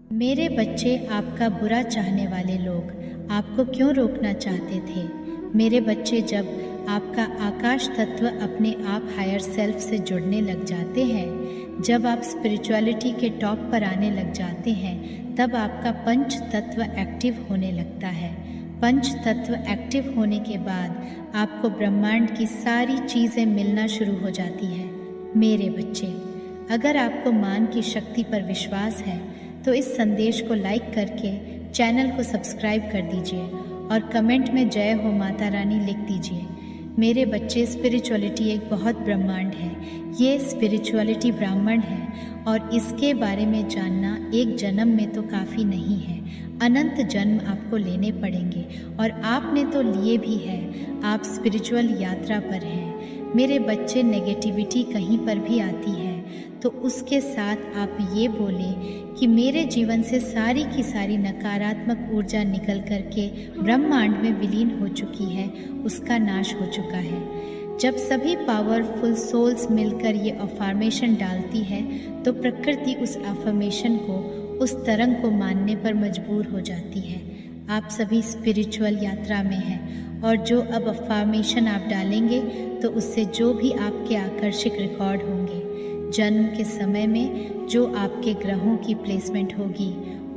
मेरे बच्चे, आपका बुरा चाहने वाले लोग आपको क्यों रोकना चाहते थे? मेरे बच्चे, जब आपका आकाश तत्व अपने आप हायर सेल्फ से जुड़ने लग जाते हैं, जब आप स्पिरिचुअलिटी के टॉप पर आने लग जाते हैं, तब आपका पंच तत्व एक्टिव होने लगता है। पंच तत्व एक्टिव होने के बाद आपको ब्रह्मांड की सारी चीज़ें मिलना शुरू हो जाती है। मेरे बच्चे, अगर आपको मान की शक्ति पर विश्वास है तो इस संदेश को लाइक करके चैनल को सब्सक्राइब कर दीजिए और कमेंट में जय हो माता रानी लिख दीजिए। मेरे बच्चे, स्पिरिचुअलिटी एक बहुत ब्रह्मांड है। ये स्पिरिचुअलिटी ब्राह्मण है और इसके बारे में जानना एक जन्म में तो काफ़ी नहीं है, अनंत जन्म आपको लेने पड़ेंगे और आपने तो लिए भी है। आप स्पिरिचुअल यात्रा पर हैं। मेरे बच्चे, नेगेटिविटी कहीं पर भी आती है तो उसके साथ आप ये बोलें कि मेरे जीवन से सारी की सारी नकारात्मक ऊर्जा निकल करके ब्रह्मांड में विलीन हो चुकी है, उसका नाश हो चुका है। जब सभी पावरफुल सोल्स मिलकर ये अफर्मेशन डालती है तो प्रकृति उस अफर्मेशन को, उस तरंग को मानने पर मजबूर हो जाती है। आप सभी स्पिरिचुअल यात्रा में हैं और जो अब अफर्मेशन आप डालेंगे तो उससे जो भी आपके आकर्षक रिकॉर्ड होंगे, जन्म के समय में जो आपके ग्रहों की प्लेसमेंट होगी,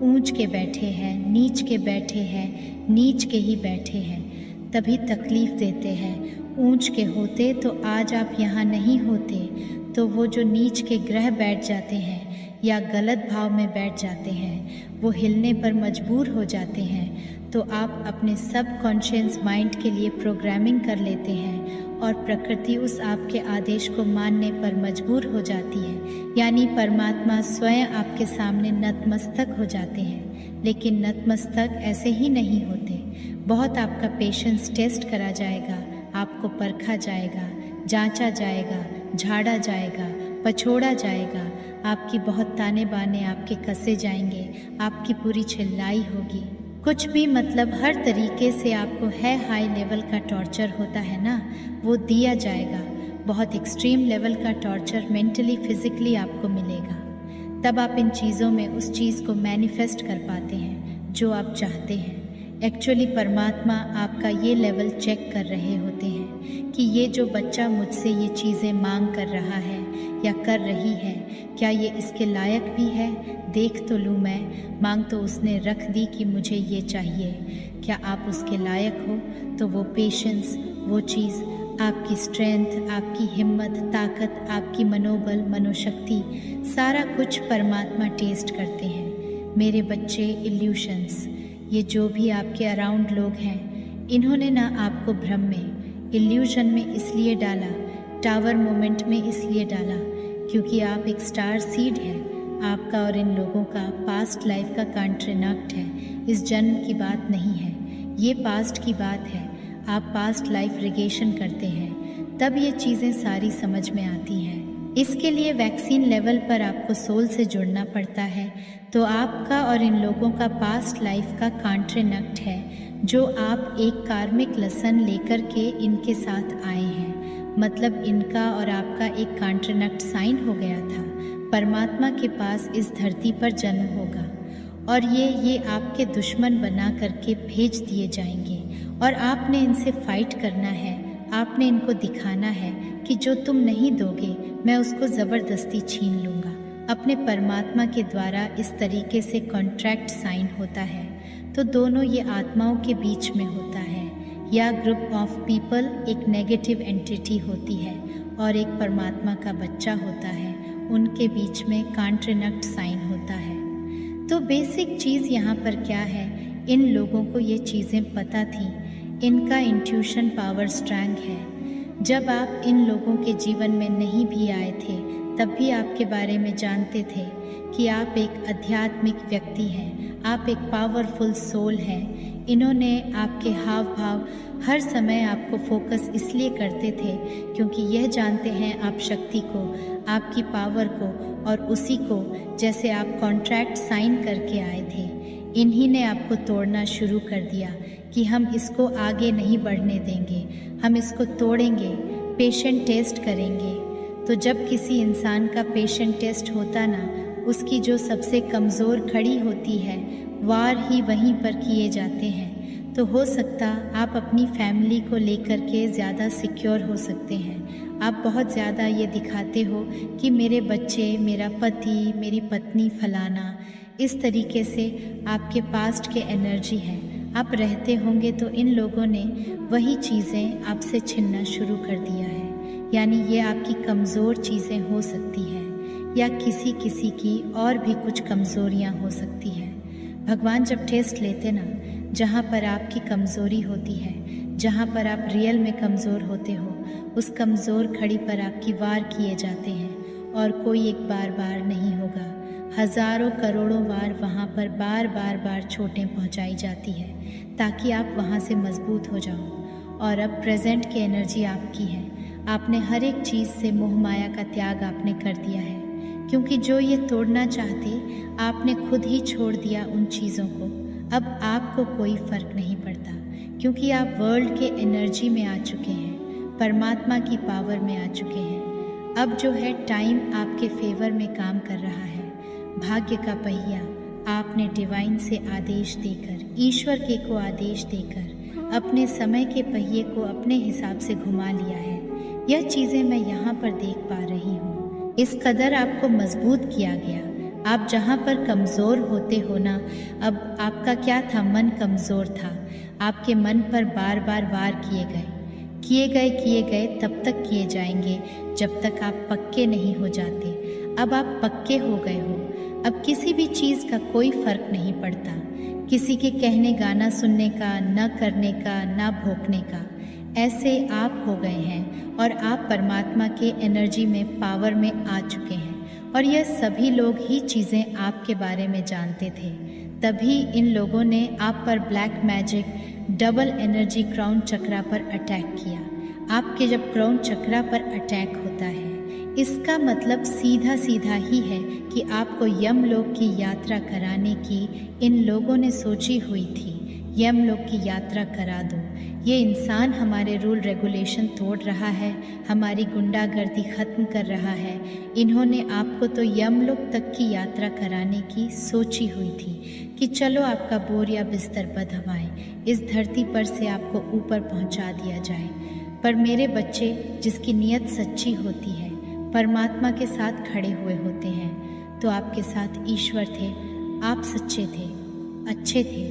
ऊंच के बैठे हैं, नीच के बैठे हैं, नीच के ही बैठे हैं, तभी तकलीफ़ देते हैं। ऊंच के होते तो आज आप यहाँ नहीं होते, तो वो जो नीच के ग्रह बैठ जाते हैं या गलत भाव में बैठ जाते हैं, वो हिलने पर मजबूर हो जाते हैं, तो आप अपने सब कॉन्शियस माइंड के लिए प्रोग्रामिंग कर लेते हैं और प्रकृति उस आपके आदेश को मानने पर मजबूर हो जाती है। यानी परमात्मा स्वयं आपके सामने नतमस्तक हो जाते हैं। लेकिन नतमस्तक ऐसे ही नहीं होते, बहुत आपका पेशेंस टेस्ट करा जाएगा, आपको परखा जाएगा, जांचा जाएगा, झाड़ा जाएगा, पछोड़ा जाएगा, आपकी बहुत ताने बाने आपके कसे जाएंगे, आपकी पूरी चिल्लाई होगी। कुछ भी मतलब हर तरीके से आपको है हाई लेवल का टॉर्चर होता है ना, वो दिया जाएगा। बहुत एक्सट्रीम लेवल का टॉर्चर मेंटली फिजिकली आपको मिलेगा। तब आप इन चीज़ों में उस चीज़ को मैनिफेस्ट कर पाते हैं जो आप चाहते हैं। एक्चुअली परमात्मा आपका ये लेवल चेक कर रहे होते हैं कि ये जो बच्चा मुझसे ये चीज़ें मांग कर रहा है या कर रही है, क्या ये इसके लायक भी है? देख तो लूँ मैं, मांग तो उसने रख दी कि मुझे ये चाहिए, क्या आप उसके लायक हो? तो वो पेशेंस, वो चीज़, आपकी स्ट्रेंथ, आपकी हिम्मत, ताकत, आपकी मनोबल, मनोशक्ति, सारा कुछ परमात्मा टेस्ट करते हैं। मेरे बच्चे, इल्यूशंस, ये जो भी आपके अराउंड लोग हैं, इन्होंने ना आपको भ्रम में, इल्यूजन में इसलिए डाला, टावर मोमेंट में इसलिए डाला क्योंकि आप एक स्टार सीड हैं। आपका और इन लोगों का पास्ट लाइफ का कॉन्ट्रैक्ट है, इस जन्म की बात नहीं है, ये पास्ट की बात है। आप पास्ट लाइफ रिगेशन करते हैं, तब ये चीज़ें सारी समझ में आती हैं। इसके लिए वैक्सीन लेवल पर आपको सोल से जुड़ना पड़ता है। तो आपका और इन लोगों का पास्ट लाइफ का कॉन्ट्रैक्ट है जो आप एक कार्मिक लेसन लेकर के इनके साथ आए हैं। मतलब इनका और आपका एक कॉन्ट्रैक्ट साइन हो गया था। परमात्मा के पास इस धरती पर जन्म होगा और ये आपके दुश्मन बना करके भेज दिए जाएंगे और आपने इनसे फाइट करना है। आपने इनको दिखाना है कि जो तुम नहीं दोगे मैं उसको ज़बरदस्ती छीन लूँगा। अपने परमात्मा के द्वारा इस तरीके से कॉन्ट्रैक्ट साइन होता है। तो दोनों ये आत्माओं के बीच में होता है, या ग्रुप ऑफ पीपल, एक नेगेटिव एंटिटी होती है और एक परमात्मा का बच्चा होता है, उनके बीच में कॉन्ट्रैक्ट साइन होता है। तो बेसिक चीज़ यहाँ पर क्या है, इन लोगों को ये चीज़ें पता थी, इनका इंट्यूशन पावर स्ट्रॉन्ग है। जब आप इन लोगों के जीवन में नहीं भी आए थे तब भी आपके बारे में जानते थे कि आप एक आध्यात्मिक व्यक्ति हैं, आप एक पावरफुल सोल हैं। इन्होंने आपके हाव भाव हर समय आपको फोकस इसलिए करते थे क्योंकि यह जानते हैं आप शक्ति को, आपकी पावर को, और उसी को जैसे आप कॉन्ट्रैक्ट साइन करके आए थे, इन्हीं ने आपको तोड़ना शुरू कर दिया कि हम इसको आगे नहीं बढ़ने देंगे, हम इसको तोड़ेंगे, पेशेंट टेस्ट करेंगे। तो जब किसी इंसान का पेशेंट टेस्ट होता ना, उसकी जो सबसे कमज़ोर कड़ी होती है वार ही वहीं पर किए जाते हैं। तो हो सकता आप अपनी फैमिली को लेकर के ज़्यादा सिक्योर हो सकते हैं। आप बहुत ज़्यादा ये दिखाते हो कि मेरे बच्चे, मेरा पति, मेरी पत्नी फलाना, इस तरीके से आपके पास्ट के एनर्जी है। आप रहते होंगे तो इन लोगों ने वही चीज़ें आपसे छीनना शुरू कर दिया है। यानी ये आपकी कमज़ोर चीज़ें हो सकती हैं या किसी किसी की और भी कुछ कमज़ोरियाँ हो सकती हैं। भगवान जब टेस्ट लेते ना, जहाँ पर आपकी कमज़ोरी होती है, जहाँ पर आप रियल में कमज़ोर होते हो, उस कमज़ोर खड़ी पर आपकी वार किए जाते हैं। और कोई एक बार नहीं होगा, हज़ारों करोड़ों बार वहाँ पर बार चोटें पहुँचाई जाती है ताकि आप वहाँ से मजबूत हो जाओ। और अब प्रेजेंट की एनर्जी आपकी है। आपने हर एक चीज़ से मोह माया का त्याग आपने कर दिया है, क्योंकि जो ये तोड़ना चाहते आपने खुद ही छोड़ दिया उन चीज़ों को। अब आपको कोई फ़र्क नहीं पड़ता, क्योंकि आप वर्ल्ड के एनर्जी में आ चुके हैं, परमात्मा की पावर में आ चुके हैं। अब जो है टाइम आपके फेवर में काम कर रहा है। भाग्य का पहिया आपने डिवाइन से आदेश देकर, ईश्वर के को आदेश देकर अपने समय के पहिए को अपने हिसाब से घुमा लिया है। यह चीज़ें मैं यहाँ पर देख पा रही हूँ। इस कदर आपको मजबूत किया गया। आप जहाँ पर कमज़ोर होते हो ना, अब आपका क्या था, मन कमज़ोर था। आपके मन पर बार वार किए गए तब तक किए जाएंगे जब तक आप पक्के नहीं हो जाते। अब आप पक्के हो गए हो। अब किसी भी चीज़ का कोई फ़र्क नहीं पड़ता, किसी के कहने गाना सुनने का, न करने का, न भोंकने का। ऐसे आप हो गए हैं और आप परमात्मा के एनर्जी में, पावर में आ चुके हैं। और यह सभी लोग ही चीज़ें आपके बारे में जानते थे, तभी इन लोगों ने आप पर black magic, double energy crown chakra पर अटैक किया। आपके जब क्राउन चक्रा पर अटैक होता है, इसका मतलब सीधा ही है कि आपको यमलोक की यात्रा कराने की इन लोगों ने सोची हुई थी। यमलोक की यात्रा करा दो। ये इंसान हमारे रूल रेगुलेशन तोड़ रहा है, हमारी गुंडागर्दी ख़त्म कर रहा है। इन्होंने आपको तो यमलोक तक की यात्रा कराने की सोची हुई थी कि चलो आपका बोर या बिस्तर बदहवाएं, इस धरती पर से आपको ऊपर पहुंचा दिया जाए। पर मेरे बच्चे, जिसकी नीयत सच्ची होती है, परमात्मा के साथ खड़े हुए होते हैं, तो आपके साथ ईश्वर थे। आप सच्चे थे, अच्छे थे,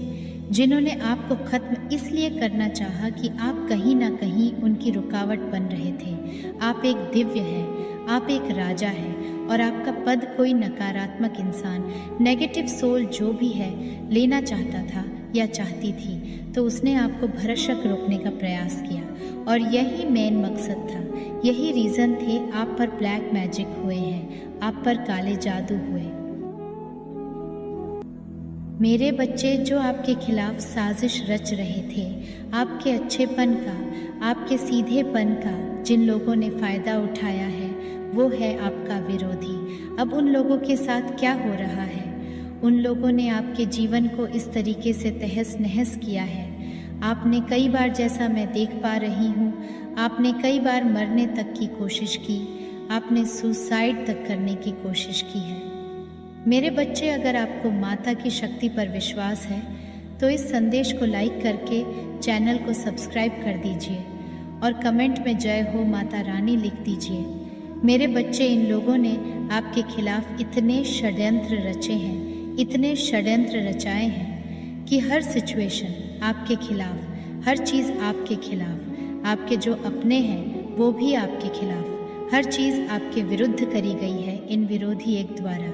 जिन्होंने आपको ख़त्म इसलिए करना चाहा कि आप कहीं ना कहीं उनकी रुकावट बन रहे थे। आप एक दिव्य हैं, आप एक राजा हैं, और आपका पद कोई नकारात्मक इंसान, नेगेटिव सोल जो भी है, लेना चाहता था या चाहती थी, तो उसने आपको भरसक रोकने का प्रयास किया। और यही मेन मकसद था, यही रीज़न थे आप पर ब्लैक मैजिक हुए हैं, आप पर काले जादू हुए। मेरे बच्चे, जो आपके खिलाफ साजिश रच रहे थे, आपके अच्छेपन का, आपके सीधेपन का जिन लोगों ने फ़ायदा उठाया है, वो है आपका विरोधी। अब उन लोगों के साथ क्या हो रहा है? उन लोगों ने आपके जीवन को इस तरीके से तहस नहस किया है। आपने कई बार, जैसा मैं देख पा रही हूँ, आपने कई बार मरने तक की कोशिश की, आपने सुसाइड तक करने की कोशिश की है। मेरे बच्चे, अगर आपको माता की शक्ति पर विश्वास है तो इस संदेश को लाइक करके चैनल को सब्सक्राइब कर दीजिए और कमेंट में जय हो माता रानी लिख दीजिए। मेरे बच्चे, इन लोगों ने आपके खिलाफ इतने षड्यंत्र रचे हैं, इतने षड्यंत्र रचाए हैं कि हर सिचुएशन आपके खिलाफ, हर चीज़ आपके खिलाफ, आपके जो अपने हैं वो भी आपके खिलाफ, हर चीज़ आपके विरुद्ध करी गई है इन विरोधी एक द्वारा।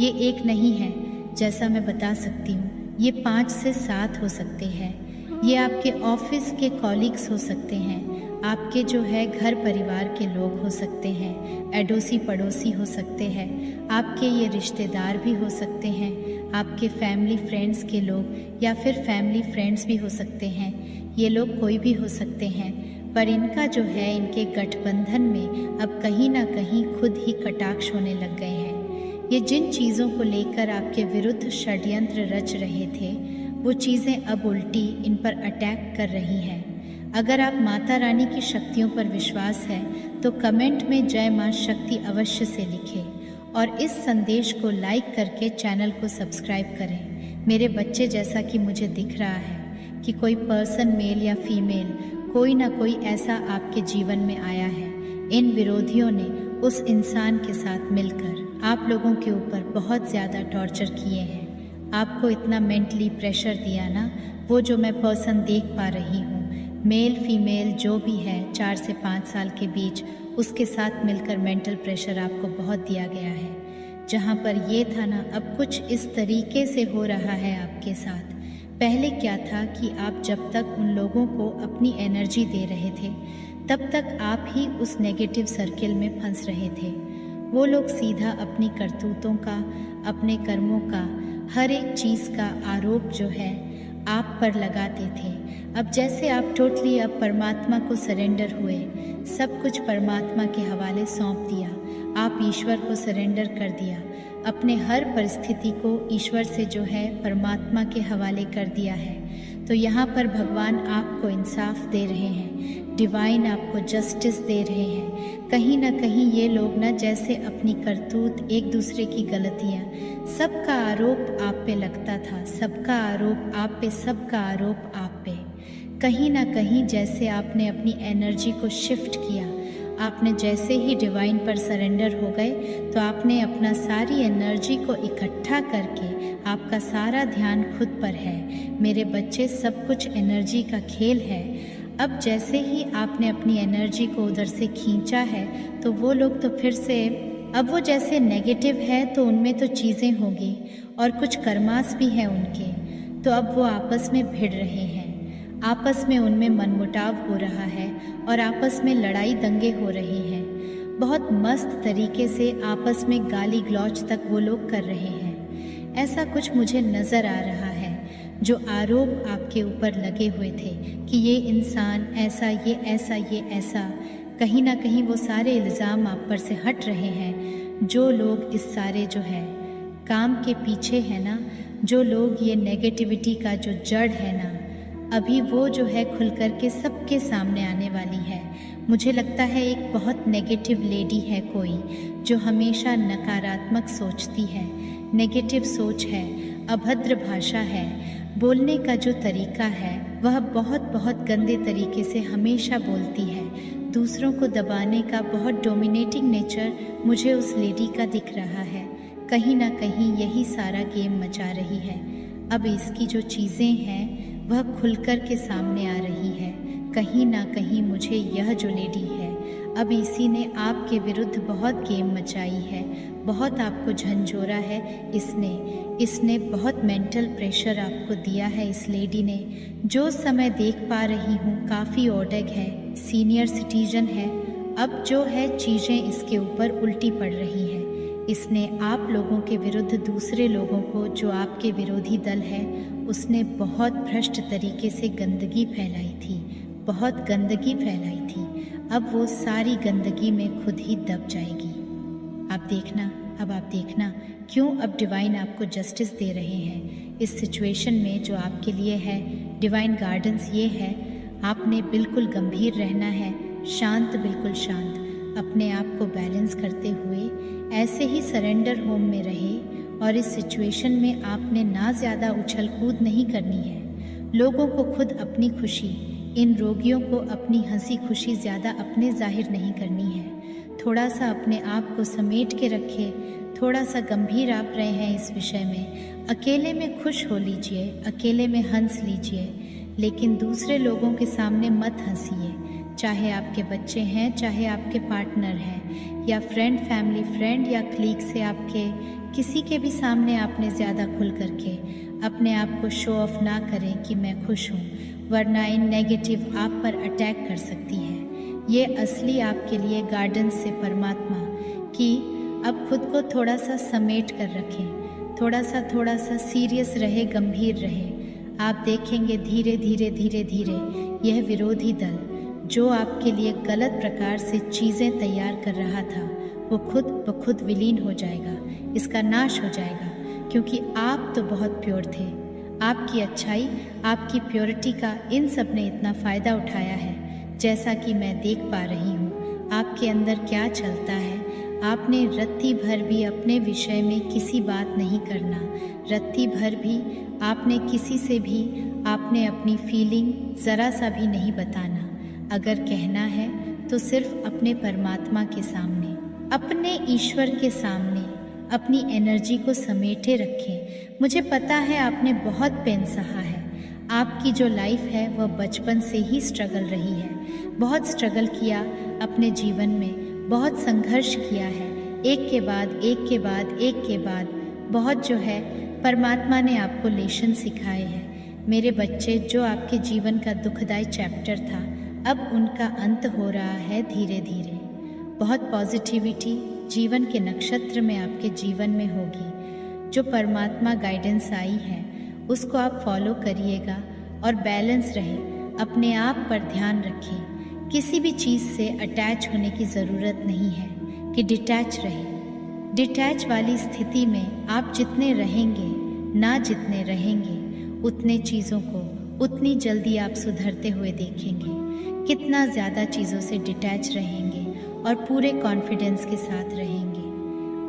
ये एक नहीं है, जैसा मैं बता सकती हूँ, ये 5 से 7 हो सकते हैं। ये आपके ऑफिस के कॉलीग्स हो सकते हैं, आपके जो है घर परिवार के लोग हो सकते हैं, अड़ोसी पड़ोसी हो सकते हैं, आपके ये रिश्तेदार भी हो सकते हैं, आपके फैमिली फ्रेंड्स के लोग, या फिर फैमिली फ्रेंड्स भी हो सकते हैं। ये लोग कोई भी हो सकते हैं, पर इनका जो है, इनके गठबंधन में अब कहीं ना कहीं खुद ही कटाक्ष होने लग गए हैं। ये जिन चीज़ों को लेकर आपके विरुद्ध षड्यंत्र रच रहे थे, वो चीज़ें अब उल्टी इन पर अटैक कर रही हैं। अगर आप माता रानी की शक्तियों पर विश्वास है तो कमेंट में जय माँ शक्ति अवश्य से लिखें और इस संदेश को लाइक करके चैनल को सब्सक्राइब करें। मेरे बच्चे, जैसा कि मुझे दिख रहा है कि कोई पर्सन, मेल या फीमेल, कोई ना कोई ऐसा आपके जीवन में आया है। इन विरोधियों ने उस इंसान के साथ मिलकर आप लोगों के ऊपर बहुत ज़्यादा टॉर्चर किए हैं, आपको इतना मेंटली प्रेशर दिया ना। वो जो मैं पर्सन देख पा रही हूँ, मेल फीमेल जो भी है, 4 से 5 साल के बीच, उसके साथ मिलकर मेंटल प्रेशर आपको बहुत दिया गया है। जहाँ पर ये था ना, अब कुछ इस तरीके से हो रहा है आपके साथ। पहले क्या था कि आप जब तक उन लोगों को अपनी एनर्जी दे रहे थे, तब तक आप ही उस नेगेटिव सर्किल में फंस रहे थे। वो लोग सीधा अपनी करतूतों का, अपने कर्मों का, हर एक चीज़ का आरोप जो है आप पर लगाते थे। अब जैसे आप टोटली अब परमात्मा को सरेंडर हुए, सब कुछ परमात्मा के हवाले सौंप दिया, आप ईश्वर को सरेंडर कर दिया, अपने हर परिस्थिति को ईश्वर से जो है परमात्मा के हवाले कर दिया है, तो यहाँ पर भगवान आपको इंसाफ दे रहे हैं, डिवाइन आपको जस्टिस दे रहे हैं। कहीं ना कहीं ये लोग ना जैसे अपनी करतूत, एक दूसरे की गलतियाँ, सबका आरोप आप पे लगता था, सबका आरोप आप पे, सबका आरोप आप पे। कहीं ना कहीं जैसे आपने अपनी एनर्जी को शिफ्ट किया, आपने जैसे ही डिवाइन पर सरेंडर हो गए, तो आपने अपना सारी एनर्जी को इकट्ठा करके, आपका सारा ध्यान खुद पर है। मेरे बच्चे, सब कुछ एनर्जी का खेल है। अब जैसे ही आपने अपनी एनर्जी को उधर से खींचा है, तो वो लोग तो फिर से, अब वो जैसे नेगेटिव है तो उनमें तो चीज़ें होंगी और कुछ कर्मास भी हैं उनके, तो अब वो आपस में भिड़ रहे हैं, आपस में उनमें मनमुटाव हो रहा है और आपस में लड़ाई दंगे हो रहे हैं। बहुत मस्त तरीके से आपस में गाली गलौज तक वो लोग कर रहे हैं। ऐसा कुछ मुझे नज़र आ रहा है। जो आरोप आपके ऊपर लगे हुए थे कि ये इंसान ऐसा, ये ऐसा, ये ऐसा, कहीं ना कहीं वो सारे इल्ज़ाम आप पर से हट रहे हैं। जो लोग इस सारे जो है काम के पीछे है ना, जो लोग ये नेगेटिविटी का जो जड़ है ना, अभी वो जो है खुल कर के सबके सामने आने वाली है। मुझे लगता है एक बहुत नेगेटिव लेडी है कोई, जो हमेशा नकारात्मक सोचती है, नेगेटिव सोच है, अभद्र भाषा है, बोलने का जो तरीका है वह बहुत बहुत गंदे तरीके से हमेशा बोलती है। दूसरों को दबाने का बहुत डोमिनेटिंग नेचर मुझे उस लेडी का दिख रहा है। कहीं ना कहीं यही सारा गेम मचा रही है। अब इसकी जो चीज़ें हैं वह खुलकर के सामने आ रही है। कहीं ना कहीं मुझे यह जो लेडी है, अब इसी ने आपके विरुद्ध बहुत गेम मचाई है, बहुत आपको झंझोरा है इसने बहुत मेंटल प्रेशर आपको दिया है इस लेडी ने। जो समय देख पा रही हूँ काफ़ी ओडग है, सीनियर सिटीजन है। अब जो है चीज़ें इसके ऊपर उल्टी पड़ रही है। इसने आप लोगों के विरुद्ध दूसरे लोगों को, जो आपके विरोधी दल है, उसने बहुत भ्रष्ट तरीके से गंदगी फैलाई थी, बहुत गंदगी फैलाई थी। अब वो सारी गंदगी में खुद ही दब जाएगी। आप देखना, अब आप देखना क्यों अब डिवाइन आपको जस्टिस दे रहे हैं इस सिचुएशन में जो आपके लिए है। डिवाइन गाइडेंस ये है, आपने बिल्कुल गंभीर रहना है, शांत, बिल्कुल शांत, अपने आप को बैलेंस करते हुए ऐसे ही सरेंडर होम में रहे। और इस सिचुएशन में आपने ना ज़्यादा उछल कूद नहीं करनी है। लोगों को खुद अपनी खुशी, इन रोगियों को अपनी हंसी खुशी ज़्यादा अपने जाहिर नहीं करनी है। थोड़ा सा अपने आप को समेट के रखे, थोड़ा सा गंभीर आप रहे हैं इस विषय में। अकेले में खुश हो लीजिए, अकेले में हंस लीजिए, लेकिन दूसरे लोगों के सामने मत हंसिए। चाहे आपके बच्चे हैं, चाहे आपके पार्टनर हैं, या फ्रेंड, फैमिली फ्रेंड या क्लीग से आपके किसी के भी सामने आपने ज़्यादा खुल करके अपने आप को शो ऑफ ना करें कि मैं खुश हूँ, वरना इन नेगेटिव आप पर अटैक कर सकती है। ये असली आपके लिए गाइडेंस से परमात्मा कि अब खुद को थोड़ा सा समेट कर रखें, थोड़ा सा सीरियस रहे, गंभीर रहे। आप देखेंगे धीरे धीरे धीरे धीरे यह विरोधी दल जो आपके लिए गलत प्रकार से चीज़ें तैयार कर रहा था, वो खुद ब खुद विलीन हो जाएगा, इसका नाश हो जाएगा। क्योंकि आप तो बहुत प्योर थे, आपकी अच्छाई, आपकी प्योरिटी का इन सब ने इतना फ़ायदा उठाया है। जैसा कि मैं देख पा रही हूँ आपके अंदर क्या चलता है, आपने रत्ती भर भी अपने विषय में किसी बात नहीं करना। रत्ती भर भी आपने किसी से भी आपने अपनी फीलिंग ज़रा सा भी नहीं बताना। अगर कहना है तो सिर्फ अपने परमात्मा के सामने, अपने ईश्वर के सामने अपनी एनर्जी को समेटे रखें। मुझे पता है आपने बहुत पेन सहा है। आपकी जो लाइफ है वह बचपन से ही स्ट्रगल रही है। बहुत स्ट्रगल किया अपने जीवन में, बहुत संघर्ष किया है। एक के बाद एक के बाद एक के बाद बहुत जो है परमात्मा ने आपको लेसन सिखाए हैं। मेरे बच्चे, जो आपके जीवन का दुखदाई चैप्टर था, अब उनका अंत हो रहा है धीरे धीरे। बहुत पॉजिटिविटी जीवन के नक्षत्र में आपके जीवन में होगी। जो परमात्मा गाइडेंस आई है उसको आप फॉलो करिएगा और बैलेंस रहे। अपने आप पर ध्यान रखें। किसी भी चीज़ से अटैच होने की ज़रूरत नहीं है कि डिटैच रहे। डिटैच वाली स्थिति में आप जितने रहेंगे, ना जितने रहेंगे, उतने चीज़ों को उतनी जल्दी आप सुधरते हुए देखेंगे। कितना ज़्यादा चीज़ों से डिटैच रहेंगे और पूरे कॉन्फिडेंस के साथ रहेंगे,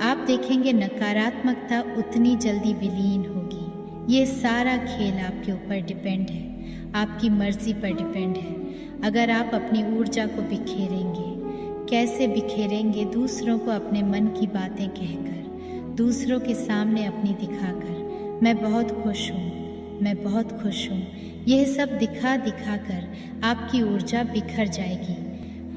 आप देखेंगे नकारात्मकता उतनी जल्दी विलीन होगी। ये सारा खेल आपके ऊपर डिपेंड है, आपकी मर्ज़ी पर डिपेंड है। अगर आप अपनी ऊर्जा को बिखेरेंगे, कैसे बिखेरेंगे? दूसरों को अपने मन की बातें कहकर, दूसरों के सामने अपनी दिखाकर, मैं बहुत खुश हूँ, मैं बहुत खुश हूँ, यह सब दिखा दिखा कर आपकी ऊर्जा बिखर जाएगी।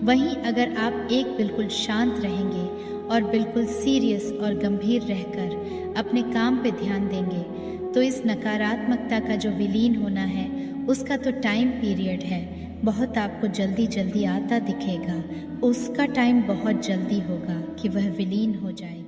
वहीं अगर आप एक बिल्कुल शांत रहेंगे और बिल्कुल सीरियस और गंभीर रहकर अपने काम पे ध्यान देंगे तो इस नकारात्मकता का जो विलीन होना है उसका तो टाइम पीरियड है, बहुत आपको जल्दी जल्दी आता दिखेगा। उसका टाइम बहुत जल्दी होगा कि वह विलीन हो जाएगा।